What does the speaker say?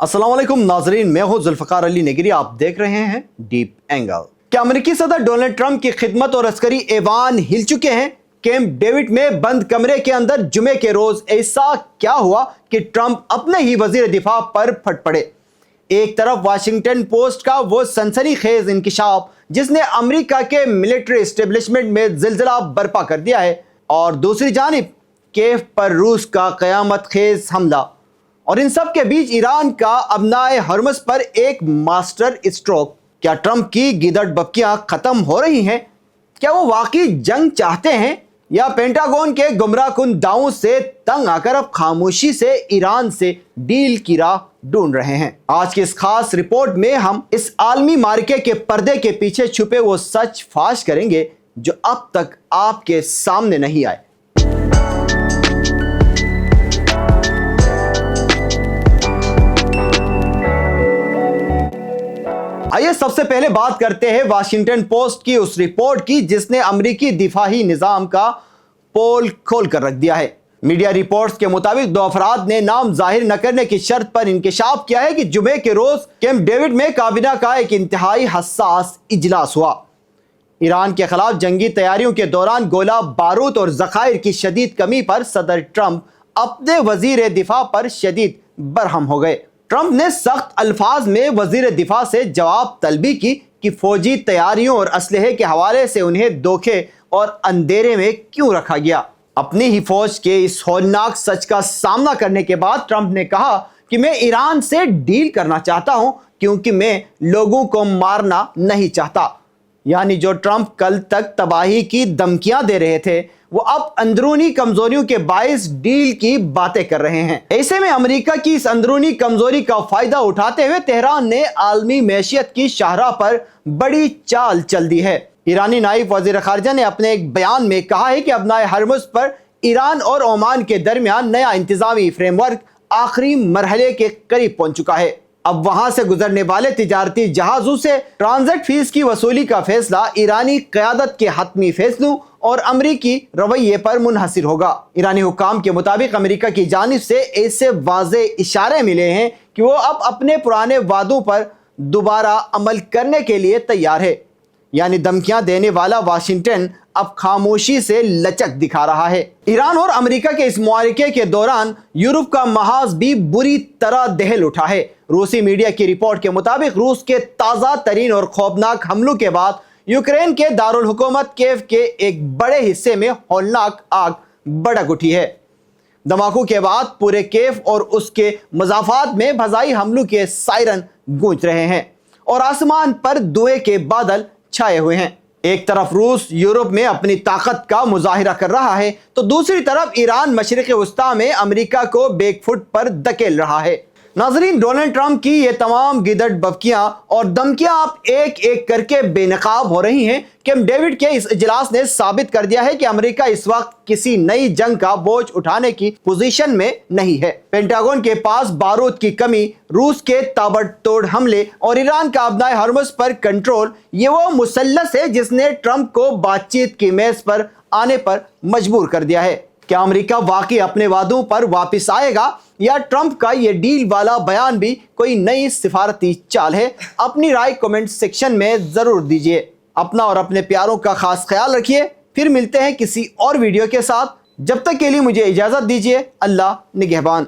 अस्सलाम वालेकुम नाजरीन, मैं हूं जुल्फकार अली नेगरी। आप देख रहे हैं डीप एंगल। क्या अमेरिकी सदर डोनाल्ड ट्रंप की खिदमत और अस्करी ऐवान हिल चुके हैं? कैंप डेविड में बंद कमरे के अंदर जुमे के रोज ऐसा क्या हुआ कि ट्रंप अपने ही वजीर दिफा पर फट पड़े? एक तरफ वाशिंगटन पोस्ट का वो सनसनीखेज इंकिशाफ जिसने अमेरिका के मिलिट्री एस्टेब्लिशमेंट में जिलजिला बर्पा कर दिया है, और दूसरी जानिब कीव पर रूस का कयामत खेज हमला, और इन सब के बीच ईरान का अबनाए हरमस पर एक मास्टर स्ट्रोक। क्या ट्रंप की गिदड़ बपकियां खत्म हो रही हैं? क्या वो वाकई जंग चाहते हैं, या पेंटागन के गुमराहकुन दावों से तंग आकर अब खामोशी से ईरान से डील की राह ढूंढ रहे हैं? आज की इस खास रिपोर्ट में हम इस आलमी मार्के के पर्दे के पीछे छुपे वो सच फाश करेंगे जो अब तक आपके सामने नहीं आए। आइए सबसे पहले बात करते हैं वाशिंगटन पोस्ट की उस रिपोर्ट की जिसने अमेरिकी दिफाही निजाम का पोल खोल कर रख दिया है। मीडिया रिपोर्ट्स के मुताबिक दो अफराद ने नाम जाहिर न करने की शर्त पर इंकशाफ किया है कि जुमे के रोज कैंप डेविड में काबीना का एक इंतहाई हसास इजलास हुआ। ईरान के खिलाफ जंगी तैयारियों के दौरान गोला बारूद और जखायर की शदीद कमी पर सदर ट्रंप अपने वजीर दिफा पर शदीद बरहम हो गए। ट्रंप ने सख्त अल्फाज में वजीर दिफा से जवाब तलबी की कि फौजी तैयारियों और असलहे के हवाले से उन्हें धोखे और अंधेरे में क्यों रखा गया। अपनी ही फौज के इस हौलनाक सच का सामना करने के बाद ट्रंप ने कहा कि मैं ईरान से डील करना चाहता हूं क्योंकि मैं लोगों को मारना नहीं चाहता। यानी जो ट्रंप कल तक तबाही की धमकियां दे रहे थे वो अब अंदरूनी कमजोरियों के बायस डील की बातें कर रहे हैं। ऐसे में अमेरिका की इस अंदरूनी कमजोरी का फायदा उठाते हुए तेहरान ने आलमी मैशियत की शाहराह पर बड़ी चाल चल दी है। ईरानी नायब वजीर खारजा ने अपने एक बयान में कहा है कि अबनाए हरमुज पर ईरान और ओमान के दरमियान नया इंतजामी फ्रेमवर्क आखिरी मरहले के करीब पहुंच चुका है। अब वहां से गुजरने वाले तिजारती जहाजों से ट्रांजिट फीस की वसूली का फैसला ईरानी क़यादत के हतमी फैसलों और अमरीकी रवैये पर मुनहसिर होगा। ईरानी हुक्काम के मुताबिक अमेरिका की जानिब से ऐसे वाज़े इशारे मिले हैं कि वो अब अपने पुराने वादों पर दोबारा अमल करने के लिए तैयार है। यानी धमकियां देने वाला वाशिंगटन अब खामोशी से लचक दिखा रहा है। ईरान और अमेरिका के इस मुआरके के दौरान यूरोप का महाज भी बुरी तरह दहल उठा है। रूसी मीडिया की रिपोर्ट के मुताबिक रूस के ताज़ा तरीन और खौफनाक हमलों के बाद यूक्रेन के दारुल हुकूमत कीव के एक बड़े हिस्से में हौलनाक आग भड़क उठी है। धमाकों के बाद पूरे कीव और उसके मज़ाफ़ात में फ़ज़ाई हमलों के सायरन गूंज रहे हैं और आसमान पर धुएं के बादल छाए हुए हैं। एक तरफ रूस यूरोप में अपनी ताकत का मुजाहिरा कर रहा है तो दूसरी तरफ ईरान मशरिक़ वस्ता में अमेरिका को बैकफुट पर धकेल रहा है। नाजरीन, डोनाल्ड ट्रंप की ये तमाम गिदड़ बपकियां और धमकियां अब एक एक करके बेनकाब हो रही हैं। कैंप डेविड के इस इजलास ने साबित कर दिया है कि अमेरिका इस वक्त किसी नई जंग का बोझ उठाने की पोजीशन में नहीं है। पेंटागन के पास बारूद की कमी, रूस के ताबड़तोड़ हमले और ईरान का अबनाए हरमुज पर कंट्रोल, ये वो मुसल्लस है जिसने ट्रंप को बातचीत की मेज पर आने पर मजबूर कर दिया है। क्या अमेरिका वाकई अपने वादों पर वापस आएगा, या ट्रंप का ये डील वाला बयान भी कोई नई सिफारती चाल है? अपनी राय कमेंट सेक्शन में जरूर दीजिए। अपना और अपने प्यारों का खास ख्याल रखिए। फिर मिलते हैं किसी और वीडियो के साथ। जब तक के लिए मुझे इजाजत दीजिए। अल्लाह निगहबान।